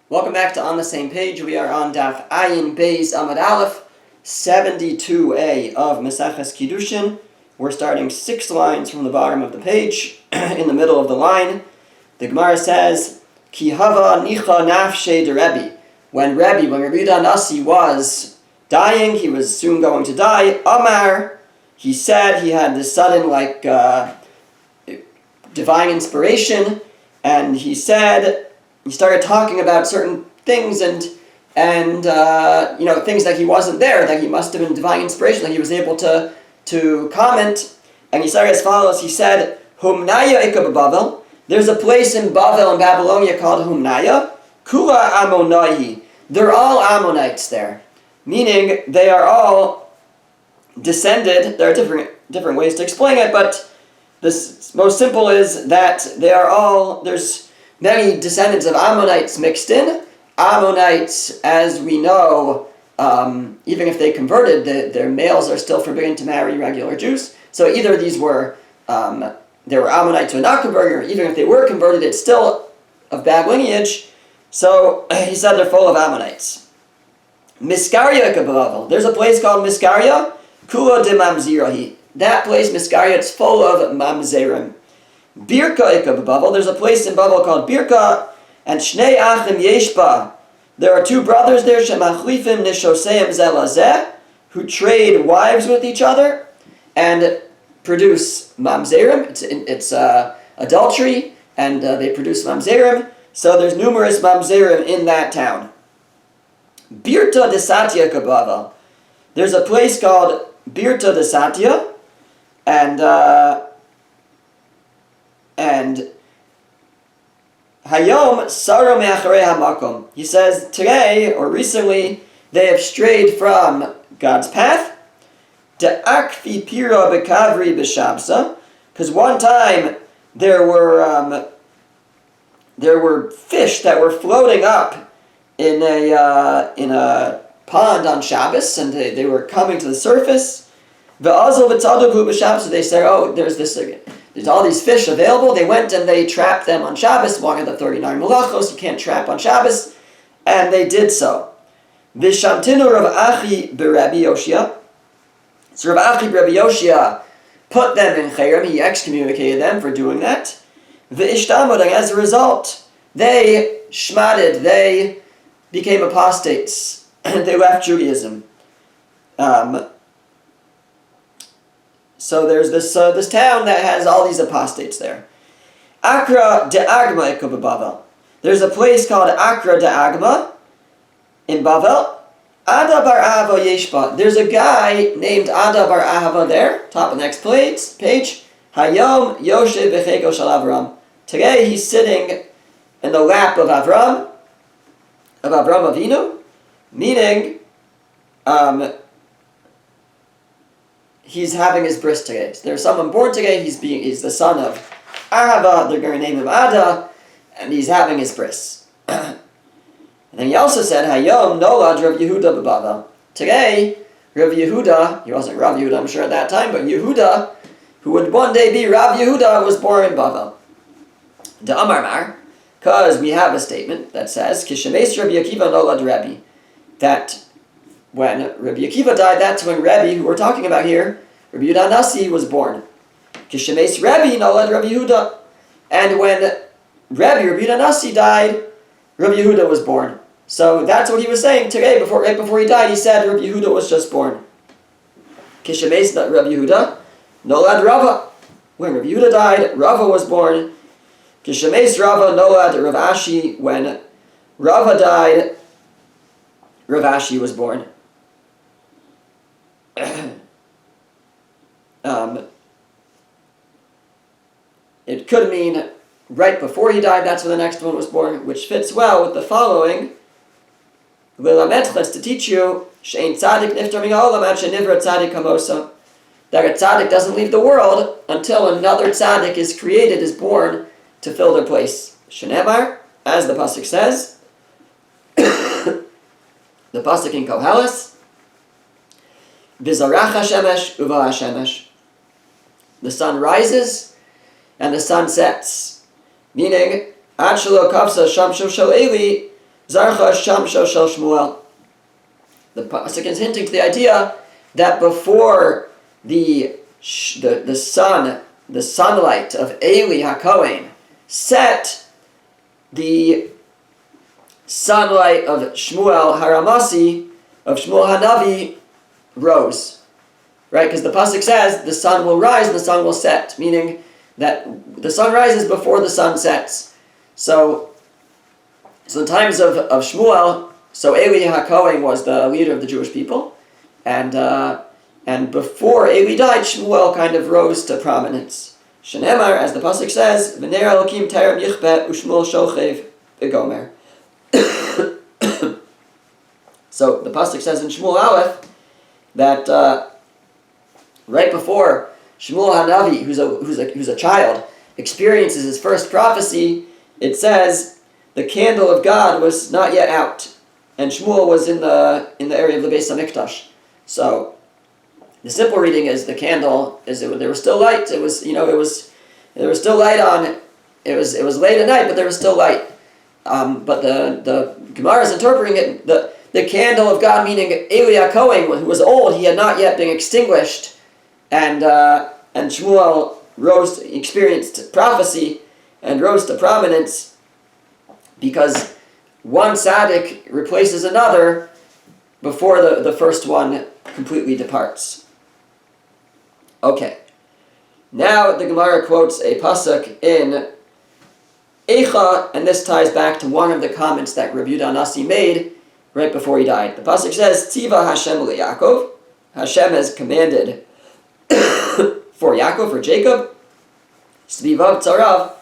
Welcome back to On the Same Page. We are on Daf Ayin Beis Amud Aleph, 72a of Maseches Kiddushin. We're starting 6 lines from the bottom of the page. In the middle of the line, the Gemara says, Ki hava nicha nafshe de Rebbe. When Rabbi Yehuda Nasi was dying, he was soon going to die, Amar, he said, he had this sudden divine inspiration, and he said, he started talking about certain things and things that he wasn't there, that he must have been divine inspiration, that he was able to comment. And he started as follows. He said, Humnaya Ika Bavel. There's a place in Bavel in Babylonia called Humnaya. Kula Ammonai. They're all Ammonites there. Meaning they are all descended. There are different ways to explain it, but the most simple is that they are all, there's many descendants of Ammonites mixed in. Ammonites, as we know, even if they converted, their males are still forbidden to marry regular Jews. So either these were, there were Ammonites who were not converted, or even if they were converted, it's still of bad lineage. So he said they're full of Ammonites. Miskaria Kabavel. There's a place called Miskaria, Kula de Mamzirahi. That place, Miskaria, it's full of Mamzerim. Birka Ika Bavel. There's a place in Bavel called Birka, and Shnei Achim Yeshba. There are 2 brothers there, Shemachlifim Nishoseim Zelazeh, who trade wives with each other and produce Mamzerim. It's adultery, and they produce Mamzerim. So there's numerous Mamzerim in that town. Birta de Satya Kabavel. There's a place called Birta de Satya, and Hayom Saro Me'acharei HaMakom. He says, today, or recently, they have strayed from God's path. De'akfi pira bekavri b'shabsa. Because one time, there were fish that were floating up in a pond on Shabbos, and they were coming to the surface. Ve'azal v'tzaduku b'shabsa. They said, oh, there's all these fish available. They went and they trapped them on Shabbos, one of the 39 malachos. You can't trap on Shabbos. And they did so. Vishamtinu Rav Achi b'Rabbi Yoshia. So Rav Achi b'Rabbi Yoshia put them in Cherem. He excommunicated them for doing that. V'ishtamod, and as a result, they shmadded, they became apostates. They left Judaism. So there's this town that has all these apostates there. Akra de Agma Ika Bavel. There's a place called Akra de Agma in Bavel. Ada bar Ahava Yeshba. There's a guy named Ada bar Ahava there. Top of the next page. Hayom Yoshe Becheko Shal Avram. Today he's sitting in the lap of Avram Avinu, meaning he's having his bris today. So there's someone born today. He's the son of Ahava. They're going to name him Ada, and he's having his bris. And then he also said, Hayom Nolad Rav Yehuda b'Bavel. Today, Rav Yehuda, he wasn't Rav Yehuda, I'm sure at that time, but Yehuda, who would one day be Rav Yehuda, was born in Bavel. De Amar Mar, because we have a statement that says, Kishemes Rabbi Akiva Nolad Rabbi, that when Rabbi Akiva died, that's when Rabbi, who we're talking about here, Rabbi Yehuda Nasi, was born. Kishemes Rabbi Nolad Rabbi Yehuda. And when Rabbi Yehuda Nasi died, Rabbi Yehuda was born. So that's what he was saying today, right before he died. He said Rabbi Yehuda was just born. Kishemes Rabbi Yehuda Nolad Rava. When Rabbi Yehuda died, Rava was born. Kishemes Rava Nolad Rav Ashi. When Rava died, Rav Ashi was born. It could mean right before he died, that's when the next one was born, which fits well with the following. To teach you that a tzaddik doesn't leave the world until another tzaddik is created, is born to fill their place. Shenemar, as the pasuk says, the pasuk in Koheles, V'zarach Hashemesh uva Hashemesh. The sun rises and the sun sets. Meaning, Ad shelo kavsa shamsho shel Eli, Zarcha Shamsho Shel Shmuel. The pasuk is hinting to the idea that before the sunlight of Eli HaKohen set, the sunlight of Shmuel Haramasi, of Shmuel Hanavi, rose. Right? Because the pasuk says the sun will rise and the sun will set, meaning that the sun rises before the sun sets. So in times of Shmuel, so Eli HaKohen was the leader of the Jewish people, and before Eli died, Shmuel kind of rose to prominence. Shenemar, as the pasuk says, V'ner Elokim terem yichbet u'Shmuel shochev v'gomer. So the pasuk says in Shmuel Aleph that right before Shmuel Hanavi, who's a child, experiences his first prophecy, it says the candle of God was not yet out, and Shmuel was in the area of the Beis Hamikdash. So the simple reading is the candle there was still light. There was still light on. It was late at night, but there was still light. But the Gemara is interpreting it the candle of God, meaning Eli HaKohen, who was old, he had not yet been extinguished, and Shmuel experienced prophecy and rose to prominence because one tzaddik replaces another before the first one completely departs. Okay. Now the Gemara quotes a pasuk in Eicha, and this ties back to one of the comments that Rabbi Yehuda Nasi made right before he died. The pasuk says, Tziva Hashem leYaakov, Hashem has commanded for Yaakov, for Jacob, Svivav Tzarav,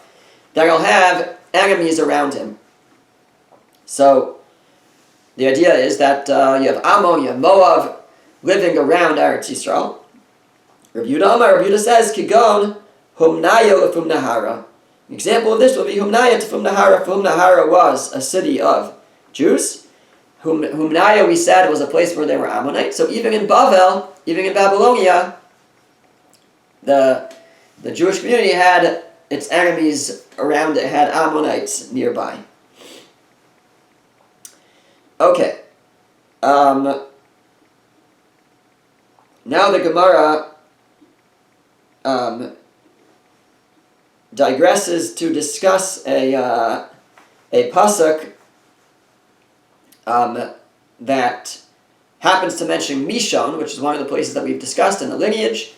that he'll have enemies around him. So the idea is that you have Ammon, you have Moab living around Eretz Yisrael. Rabbi Yehuda says, Kigon Humnaya Lefum Nahara. An example of this would be Humnaya Tefum Nahara. Fum Nahara was a city of Jews. Humnaya, we said, was a place where there were Ammonites. So even in Bavel, even in Babylonia, the Jewish community had its enemies around it, had Ammonites nearby. Okay. Now the Gemara digresses to discuss a pasuk that happens to mention Mishon, which is one of the places that we've discussed in the lineage.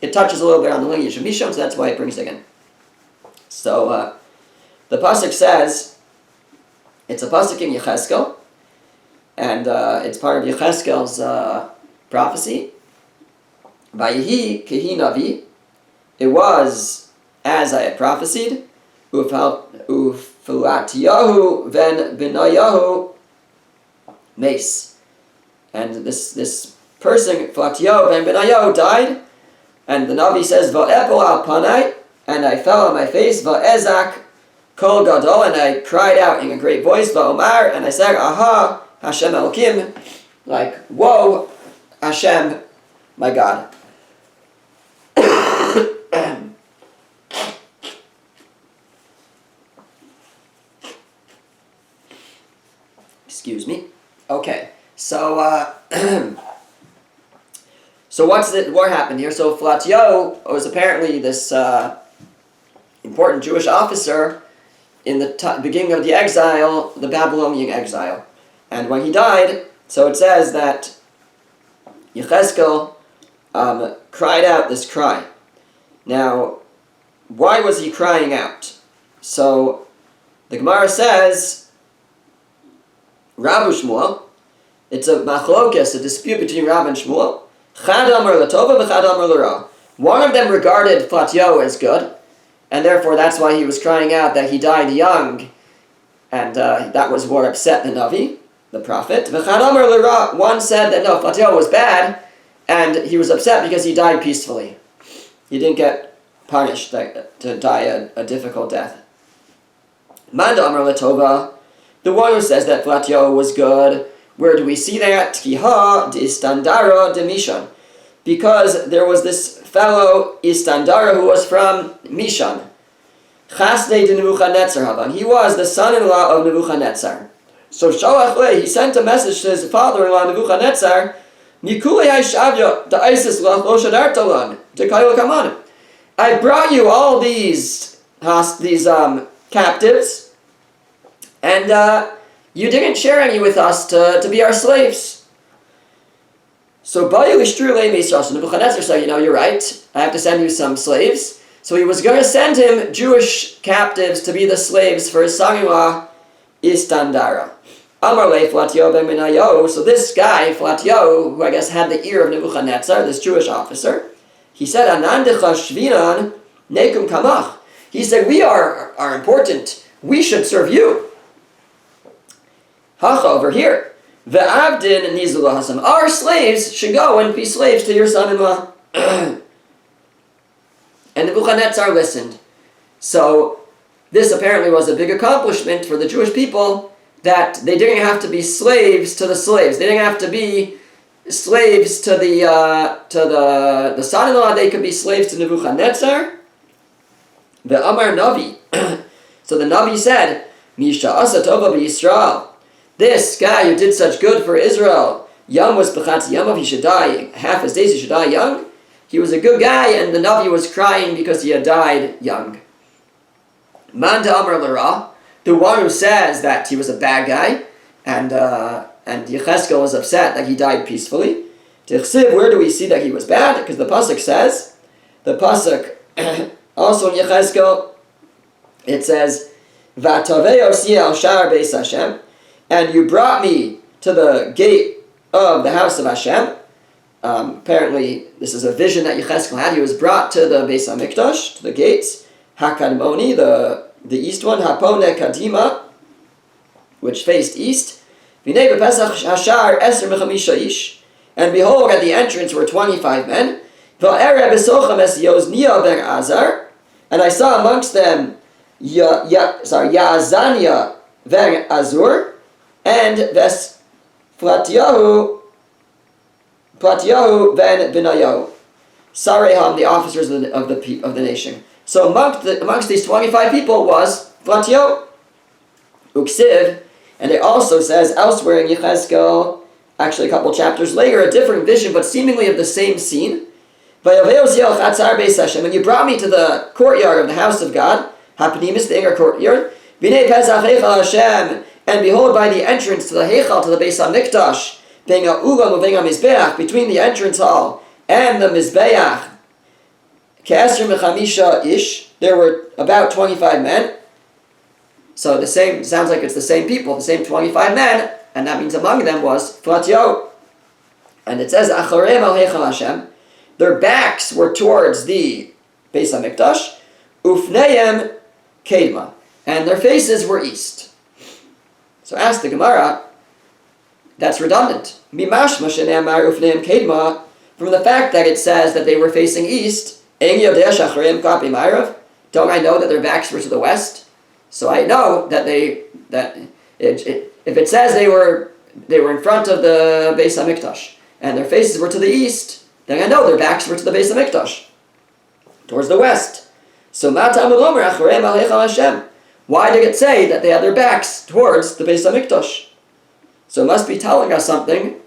It touches a little bit on the lineage of Mishon, so that's why it brings it in. So the pasuk says, it's a pasuk in Yecheskel, and it's part of Yecheskel's prophecy. Vayihi kehi navi, it was as I had prophesied, Ufilatiyahu ben Benayahu mace. And this person, Filatiyahu ben Benayahu, died, and the Navi says, Va'epol al panai, and I fell on my face, Va'ezak kol gadol, and I cried out in a great voice, Va'omar, and I said, Aha, Hashem Elokim, like, whoa, Hashem, my God. Excuse me. Okay, so what happened here? So Flatio was apparently this important Jewish officer in the beginning of the exile, the Babylonian exile, and when he died, so it says that Yecheskel cried out this cry. Now, why was he crying out? So the Gemara says, Rav Shmuel, it's a machlokes, a dispute between Rav and Shmuel. Chad amar latova v'chad amar l'ra. One of them regarded Flatio as good, and therefore that's why he was crying out that he died young, and that was what upset the Navi, the prophet. V'chad amar l'ra. One said that no, Flatio was bad, and he was upset because he died peacefully. He didn't get punished to die a difficult death. Manda amar latova. The one who says that Flatio was good, where do we see that? Kiha de Istandara de Mishon. Because there was this fellow Istandara who was from Mishon. Chasnei de Nebuchadnezzar Havan. He was the son-in-law of Nebuchadnezzar. So Shalach Le, he sent a message to his father-in-law Nebuchadnezzar, Mikuli Haishavya, the Isis Lach Lo Shadartalan, to Kail Kamanim. I brought you all these captives, and you didn't share any with us to be our slaves. So Nebuchadnezzar said, you're right, I have to send you some slaves. So he was going to send him Jewish captives to be the slaves for his son-in-law, Istandara. Amar le Flatio ben Menayo. So this guy, Flatio, who I guess had the ear of Nebuchadnezzar, this Jewish officer, he said, Anandecha Shvinan Nekum Kamach. He said, we are important. We should serve you. Hacha, over here. Ve'avdin Nizula Hasam. Our slaves should go and be slaves to your son-in-law. And Nebuchadnezzar listened. So this apparently was a big accomplishment for the Jewish people, that they didn't have to be slaves to the slaves. They didn't have to be slaves to the son-in-law. They could be slaves to Nebuchadnezzar. The Amar Navi. So the Navi said, Misha Asa Tova B'Yisrael. This guy who did such good for Israel, Yom was B'chatz Yamav, he should die half his days, he should die young. He was a good guy, and the Navi was crying because he had died young. Manda Amar Lara, the one who says that he was a bad guy, and Yechezkel was upset that he died peacefully. Tichsiv, where do we see that he was bad? Because the pasuk says, also in Yechezkel, it says, Vataveo siya al shar beis Hashem, and you brought me to the gate of the house of Hashem. Apparently, this is a vision that Yechezkel had. He was brought to the Beis HaMikdash, to the gates, Hakadmoni, the east one, Hapone Kadima, which faced east. And behold, at the entrance were 25 men. And I saw amongst them Yaazania ben Azur and Platiyahu ben Benayahu, Sareham, the officers of the nation. So amongst these 25 people was Platiyahu, Uksiv, and it also says elsewhere in Yechezkel, actually a couple chapters later, a different vision, but seemingly of the same scene. When you brought me to the courtyard of the house of God, Hapnimis, the inner courtyard, and behold, by the entrance to the Heichal, to the Beis HaMikdash, between the entrance hall and the Mizbeach, there were about 25 men. So the same, sounds like it's the same people, the same 25 men, and that means among them was Flatio. And it says, Acharem al Heichal Hashem, their backs were towards the Beis HaMikdash, Ufneim Kedma, and their faces were east. So ask the Gemara, that's redundant. Mimashma shene'amar ufneim kedma, from the fact that it says that they were facing east, don't I know that their backs were to the west? So I know that if it says they were in front of the Beis HaMikdash, and their faces were to the east, then I know their backs were to the Beis HaMikdash, towards the west. So why did it say that they had their backs towards the Beis HaMikdash? So it must be telling us something,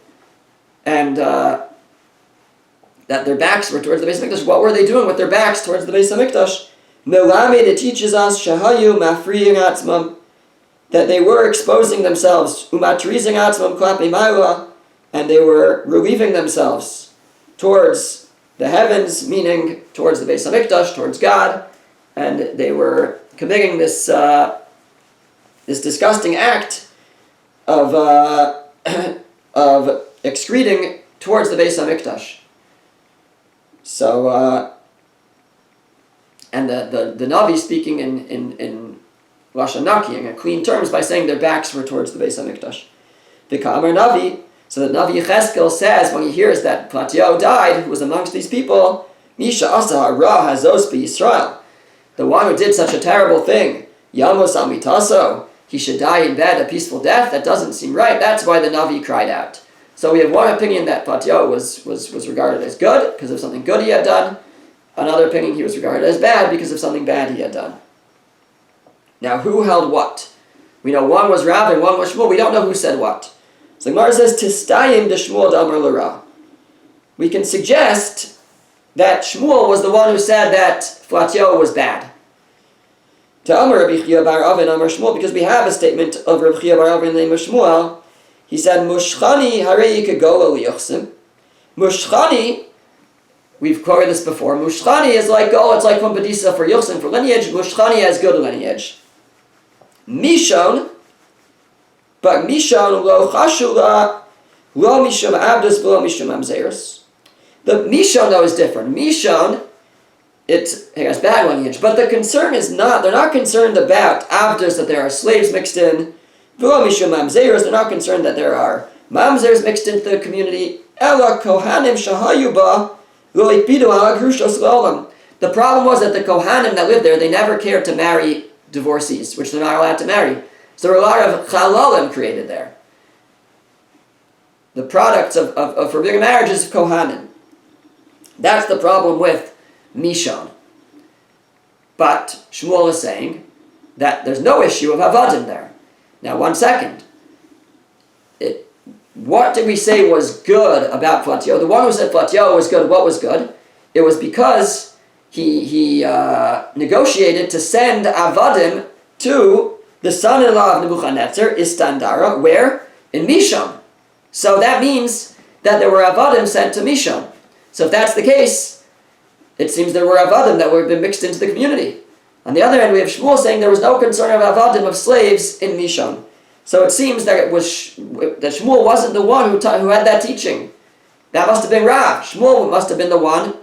and that their backs were towards the Beis HaMikdash. What were they doing with their backs towards the Beis HaMikdash? Melamed, it teaches us, Shahayu mafriying atzmam, that they were exposing themselves, umatrizing atzmam klapi ma'ila, and they were relieving themselves towards the heavens, meaning towards the Beis HaMikdash, towards God, and they were committing this disgusting act of excreting towards the Beis HaMikdash. So, and the Navi speaking in Lashon Naki, in clean terms, by saying their backs were towards the Beis HaMikdash. V'ka'amar Navi, so the Navi Yechezkel says, when he hears that Platiyahu died, who was amongst these people, Misha asa hara hazos b'Yisrael, the one who did such a terrible thing, Yamos amitaso, he should die in bed a peaceful death. That doesn't seem right. That's why the Navi cried out. So we have one opinion that Platiyahu was regarded as good because of something good he had done. Another opinion he was regarded as bad because of something bad he had done. Now, who held what? We know one was Rav and one was Shmuel. We don't know who said what. So the Gemara says, Tistayim de Shmuel d'Amar l'Ra. We can suggest that Shmuel was the one who said that Flatio was bad. To Amar Rabbi Chia bar Avin Amar Shmuel, because we have a statement of Rabbi Chia bar Avin named Shmuel. He said, Mushchani harei yikagola liyuchsim. Mushchani, we've quoted this before, Mushchani is like, it's like from Badisa for Yuchsim, for lineage. Mushchani has good lineage. Mishon, but Mishon lo chashula, lo mishum abdus, lo mishum amzeirus. The Mishon, though, is different. Mishon, it has bad lineage, but the concern is they're not concerned about abdus, that there are slaves mixed in, lo mishum amzeirus, they're not concerned that there are mamzers mixed into the community, ela kohanim shahayu ba, lo ikpidu ala grushos l'olam. The problem was that the kohanim that lived there, they never cared to marry divorcees, which they're not allowed to marry. So there were a lot of chalalim created there. The products of forbidden marriages of kohanim. That's the problem with Mishon. But Shmuel is saying that there's no issue of avadim there. Now, 1 second. What did we say was good about Flatio? The one who said Flatio was good, what was good? It was because he negotiated to send avadim to the son-in-law of Nebuchadnezzar, Istandara, where? In Mishon. So that means that there were avadim sent to Mishon. So if that's the case, it seems there were avadim that would have been mixed into the community. On the other hand, we have Shmuel saying there was no concern of avadim, of slaves, in Mishon. So it seems that that Shmuel wasn't the one who had that teaching. That must have been Rav. Shmuel must have been the one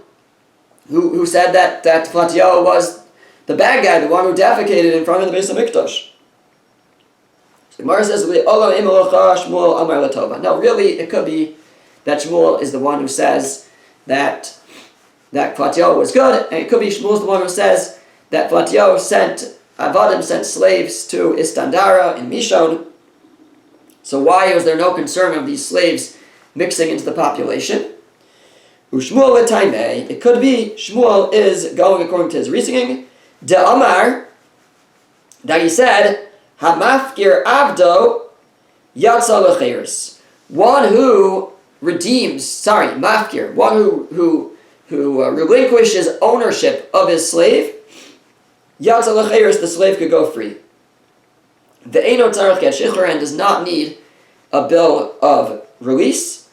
who said that Flatio was the bad guy, the one who defecated in front of the Beis HaMikdash. So the Gemara says, Shmuel Amar Latova. No, really, it could be that Shmuel is the one who says that Flatio was good, and it could be Shmuel's the one who says that Flatio Avadim sent slaves to Istandara in Mishon. So why was there no concern of these slaves mixing into the population? Ushmuel l'taimei. It could be Shmuel is going according to his reasoning. De Amar, that he said, Hamafkir Avdo Yatsa l'cheiros. One who mafkir, one who relinquishes ownership of his slave, Yatsa l'cheiros, the slave could go free. The Eino Tzarech Get Shichur, and does not need a bill of release.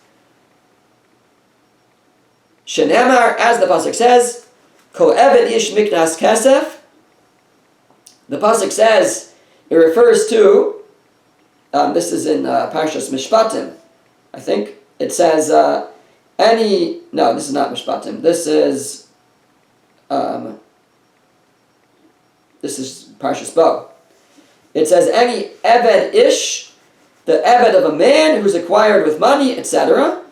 Shenemar, as the pasuk says, Kol Eved Ish Miknas Kesef. The pasuk says, it refers to, this is in Parshas Mishpatim, I think. It says, no, this is not Mishpatim. This is Parshas Bo. It says, any Eved Ish, the Eved of a man who's acquired with money, etc.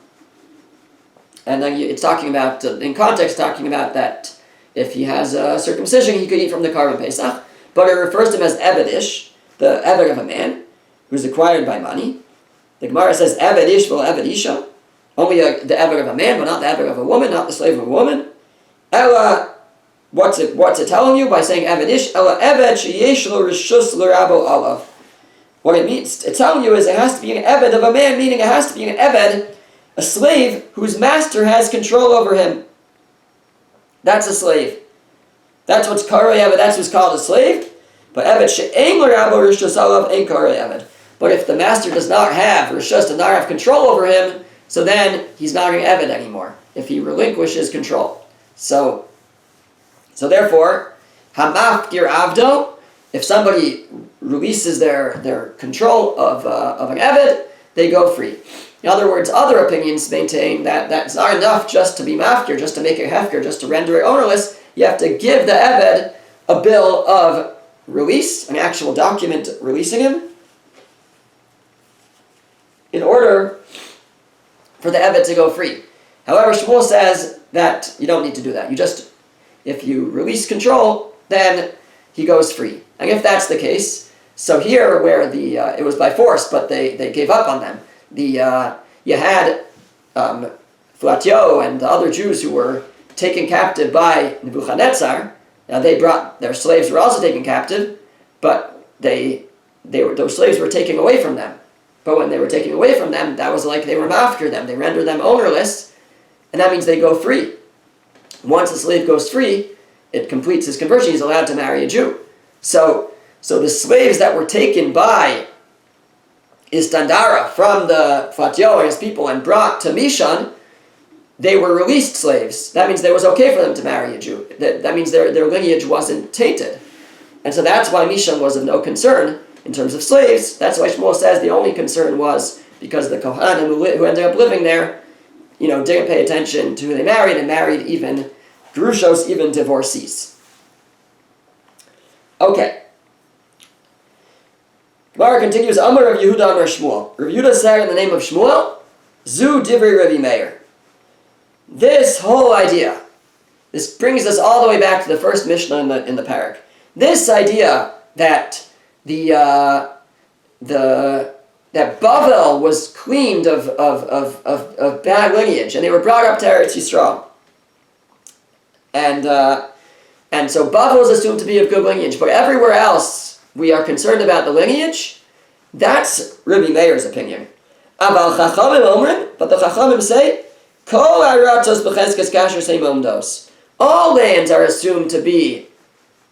And then it's talking about, in context, talking about that if he has a circumcision, he could eat from the Karban Pesach. But it refers to him as Eved Ish, the Eved of a man who's acquired by money. The Gemara says, Eved Ish will Eved Isha. Only the Eved of a man, but not the Eved of a woman, not the slave of a woman. Ella, what's it telling you by saying Eved Ish? Ella Eved sheyesh lo rishus l'rabo alav. What it means, it's telling you is it has to be an Eved of a man, meaning it has to be an Eved, a slave whose master has control over him. That's a slave. That's what's karei Eved, that's what's called a slave. But Eved she'ein l'rabo rishus alav ein karei Eved. But if the master does not have rishus, does not have control over him, so then he's not an Eved anymore, if he relinquishes control. So therefore, Hamafkir Avdo, if somebody releases their control of an Eved, they go free. In other words, other opinions maintain that that's not enough just to be mafkir, just to make it hefker, just to render it ownerless. You have to give the Eved a bill of release, an actual document releasing him, in order for the Eved to go free. However, Shmuel says that you don't need to do that. If you release control, then he goes free. And if that's the case, so here where it was by force, but they gave up on them. You had Flatio and the other Jews who were taken captive by Nebuchadnezzar. Now their slaves were also taken captive, but those slaves were taking away from them. But when they were taking away from them, that was like they were mafkir them. They rendered them ownerless, and that means they go free. Once a slave goes free, it completes his conversion. He's allowed to marry a Jew. So the slaves that were taken by Istandara from the Fatyo and his people and brought to Mishan, they were released slaves. That means it was okay for them to marry a Jew. That means their lineage wasn't tainted. And so that's why Mishan was of no concern in terms of slaves. That's why Shmuel says the only concern was because the Kohanim who ended up living there, didn't pay attention to who they married, and married even Gerushos, even divorcees. Okay. Gemara continues, Amar Rav Yehuda Amar Shmuel. Rav Yehuda said in the name of Shmuel, Zu Divrei Rabbi Meir. This whole idea, this brings us all the way back to the first Mishnah in the parak. This idea that that Bavel was cleaned of bad lineage, and they were brought up to Eretz Yisrael. And so Bavel is assumed to be of good lineage, but everywhere else we are concerned about the lineage. That's Rabbi Meir's opinion. Aval Chachamim Omrim, but the Chachamim say, Kol Aratos B'cheskes Kasher Seimomdos. All lands are assumed to be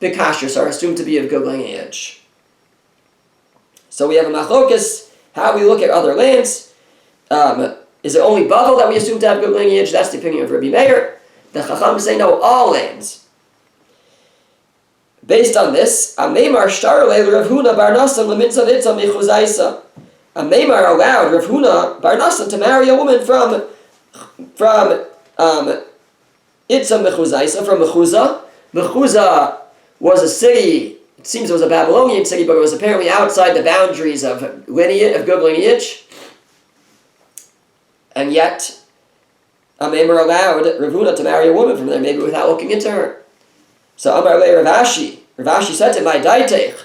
B'kashers, are assumed to be of good lineage. So we have a machlokas, how we look at other lands. Is it only Bavel that we assume to have good lineage? That's the opinion of Rabbi Meir. The Chacham say no, all lands. Based on this, a Meimar Shtarle Rav Huna Bar Nasan L'Mitzah Vitzah Mechuzaisa. A Meimar allowed Rav Huna Bar Nasan to marry a woman from Itzah Mechuzaisa, from Mechuzah. Mechuzah was a city. It seems it was a Babylonian city, but it was apparently outside the boundaries of good lineage. And yet, Ameimar allowed Rav Huna to marry a woman from there, maybe without looking into her. So Amar Le Rav Ashi said to my Daitech,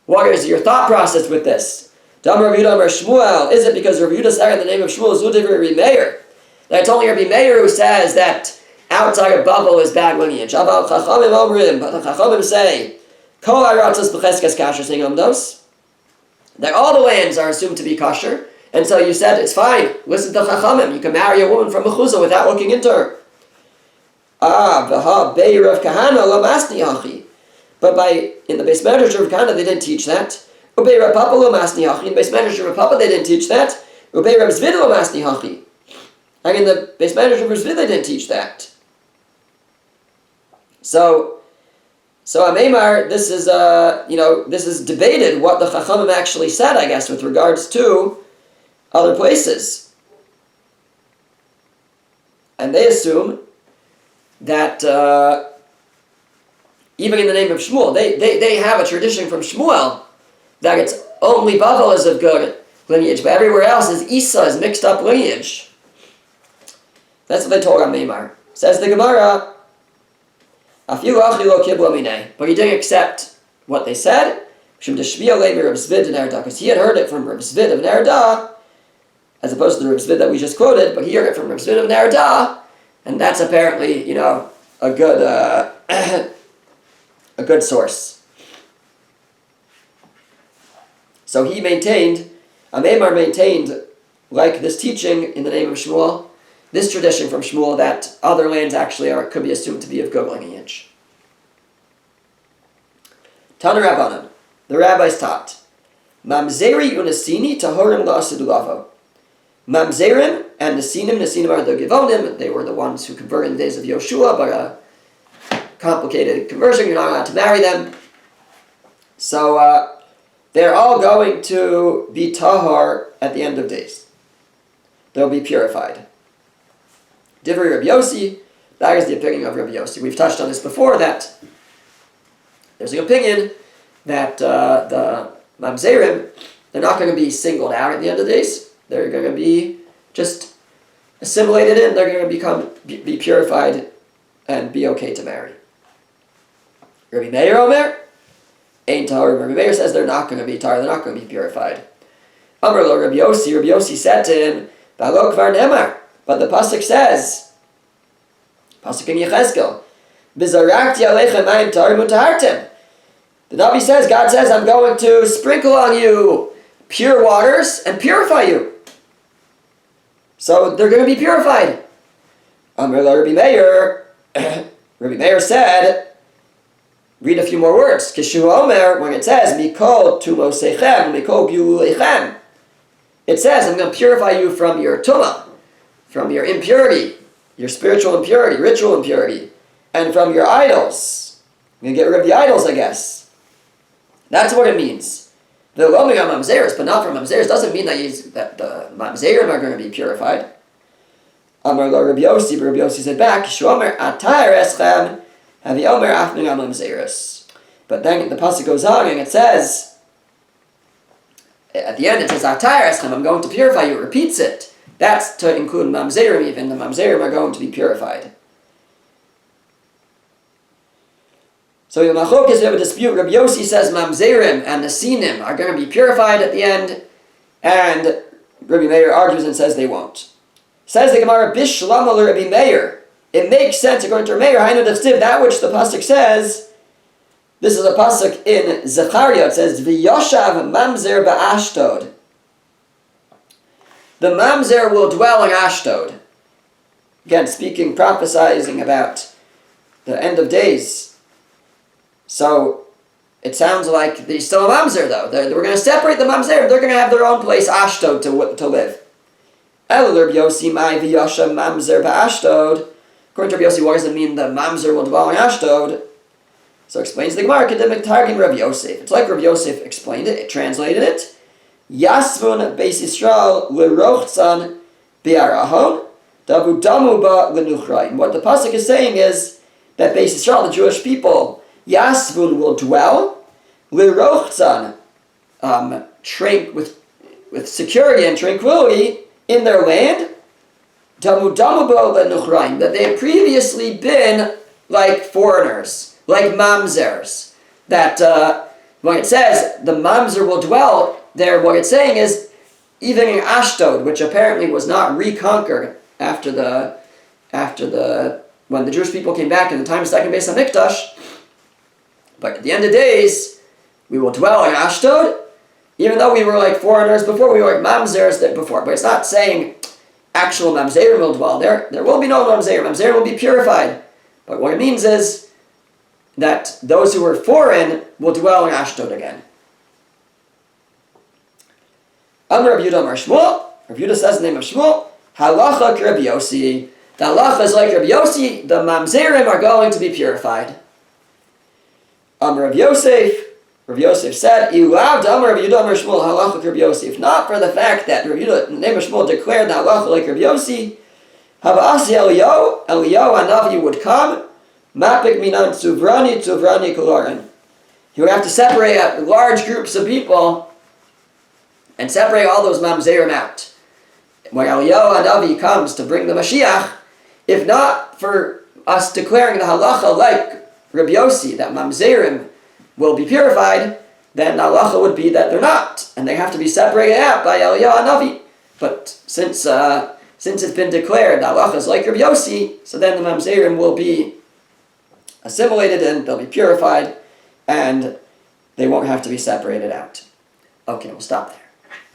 what is your thought process with this? Damar Rav Yehuda Amar Shmuel, is it because Rav Yehuda said in the name of Shmuel, Zudiv Rabbi Meir, that it's only Rabbi Meir who says that outside of Bavel is bad lineage? Aval Chachamim Omrim, but the Chachamim say, Kol Aratzos B'cheskes Kasher Seimomdos, that all the lands are assumed to be kosher. And so you said, it's fine, listen to Chachamim, you can marry a woman from Mechuzah without looking into her. V'ha Bei Rav Kahana lo masni hachi. But in the Beis Medrash of Rav Kahana, they didn't teach that. Ubei Rav Papa lo masni hachi. In the Beis Medrash of Rav Papa, they didn't teach that. Ubei Rav Zvid lo masni hachi. And in the Beis Medrash of Rav Zvid, they didn't teach that. So Ameimar, this is debated what the Chachamim actually said, I guess, with regards to other places. And they assume that even in the name of Shmuel, they have a tradition from Shmuel that it's only Bavel is of good lineage, but everywhere else is Isa, is mixed up lineage. That's what they told Ameimar. Says the Gemara, but he didn't accept what they said, because he had heard it from Rav Zvid of Nerda, as opposed to the Rav Zvid that we just quoted, but he heard it from Rav Zvid of Nerda, and that's apparently, a good a good source. So he maintained, Ameimar maintained, like this teaching in the name of Shmuel, this tradition from Shmuel that other lands actually could be assumed to be of good lineage. Tana Rabbanan, the rabbis taught, Mamzeri unasini tahorim la'asidulavo. Mamzerim and Nesinim are the Givonim. They were the ones who converted in the days of Yoshua, but a complicated conversion, you're not allowed to marry them. So they're all going to be tahor at the end of days. They'll be purified. Divrei Rabbi Yossi, that is the opinion of Rabbi Yossi. We've touched on this before, that there's an opinion that the Mamzerim, they're not going to be singled out at the end of days. They're going to be just assimilated in. They're going to be purified and be okay to marry. Rabbi Meir Omer, Ein Tahor. Rabbi Meir says they're not going to be tahor. They're not going to be purified. Amar lo Rabbi Yossi. Rabbi Yossi said to him, Balo kvar nemar. But the pasuk says, pasuk in Yechezkel, Bizarakti aleichem mayim tahor mutahartem. The Navi says, God says, I'm going to sprinkle on you pure waters and purify you. So they're going to be purified. Amr la Rabbi Meir, Rabbi Meir said, read a few more words. Kishu Omer, when it says, Mikol tumosechem, Mikol giulechem, it says, I'm going to purify you from your tumah, from your impurity, your spiritual impurity, ritual impurity, and from your idols. I'm going to get rid of the idols, I guess. That's what it means. The loming on mamzeres, but not from mamzeres, doesn't mean that the mamzerim are going to be purified. Amar lo Rabbi Yossi, but Rabbi Yossi said back, Shomer atayr eschem, havi omer afning on mamzeres. But then the pasuk goes on and it says, at the end it says, atayr eschem, I'm going to purify you. It repeats it. That's to include mamzerim even. The mamzerim are going to be purified. So the machlokes, we have a dispute. Rabbi Yossi says mamzerim and the sinim are going to be purified at the end, and Rabbi Meir argues and says they won't. Says the Gemara, Bishlama Rabbi Meir. It makes sense according to Rabbi Meir, Hainu Dechtiv, that which the pasuk says. This is a pasuk in Zechariah. It says, V'yoshav mamzer ba'ashtod. The mamzer will dwell in Ashdod. Again, speaking, prophesizing about the end of days. So, it sounds like there's still a mamzer, though. We're going to separate the mamzer. They're going to have their own place, Ashdod, to live. El Rabbi Yossi mai v'yosha mamzer ba'ashdod. According to Rabbi Yossi, what does it mean the mamzer will dwell in Ashdod? So explains the Gemara, Kedem Targim Rabbi Yosef. It's like Rabbi Yosef explained it, translated it. Yasvun Beis Yisrael l'rochtzan bi'arahon davu damu ba l'nuchrayin. What the pasuk is saying is that Beis Yisrael, the Jewish people, Yasvun will dwell, l'rochtzan, with security and tranquility in their land, damu damu ba l'nuchrayin, that they had previously been like foreigners, like mamzers. That when it says the mamzer will dwell there, what it's saying is, even in Ashdod, which apparently was not reconquered after when the Jewish people came back in the time of second Beis Hamikdash, but at the end of days, we will dwell in Ashdod, even though we were like foreigners before, we were like mamzers before. But it's not saying actual mamzerim will dwell there. There will be no mamzerim. Mamzerim will be purified. But what it means is that those who were foreign will dwell in Ashdod again. Amar Rabbi Yehuda Amar Shmuel. Rabbi Yehuda says the name of Shmuel. Halacha Rabbi Yossi. The halacha is like Rabbi Yossi. The mamzerim are going to be purified. Amar Rabbi Yosef. Rabbi Yosef said, Ilav Amar Rabbi Yehuda Amar Shmuel halacha Rabbi Yossi. If not for the fact that Rabbi Yehuda, the name of Shmuel, declared the halacha like Rabbi Yossi, Havasi Eliyahu Hanavi would come. Mapik minan tzuvrani kolarin. He would have to separate large groups of people and separate all those mamzerim out. When Eliyahu Hanavi comes to bring the Mashiach, if not for us declaring the halacha like Rabbi Yossi, that mamzerim will be purified, then the halacha would be that they're not, and they have to be separated out by Eliyahu Hanavi. But since it's been declared the halacha is like Rabbi Yossi, so then the mamzerim will be assimilated and they'll be purified, and they won't have to be separated out. Okay, we'll stop there.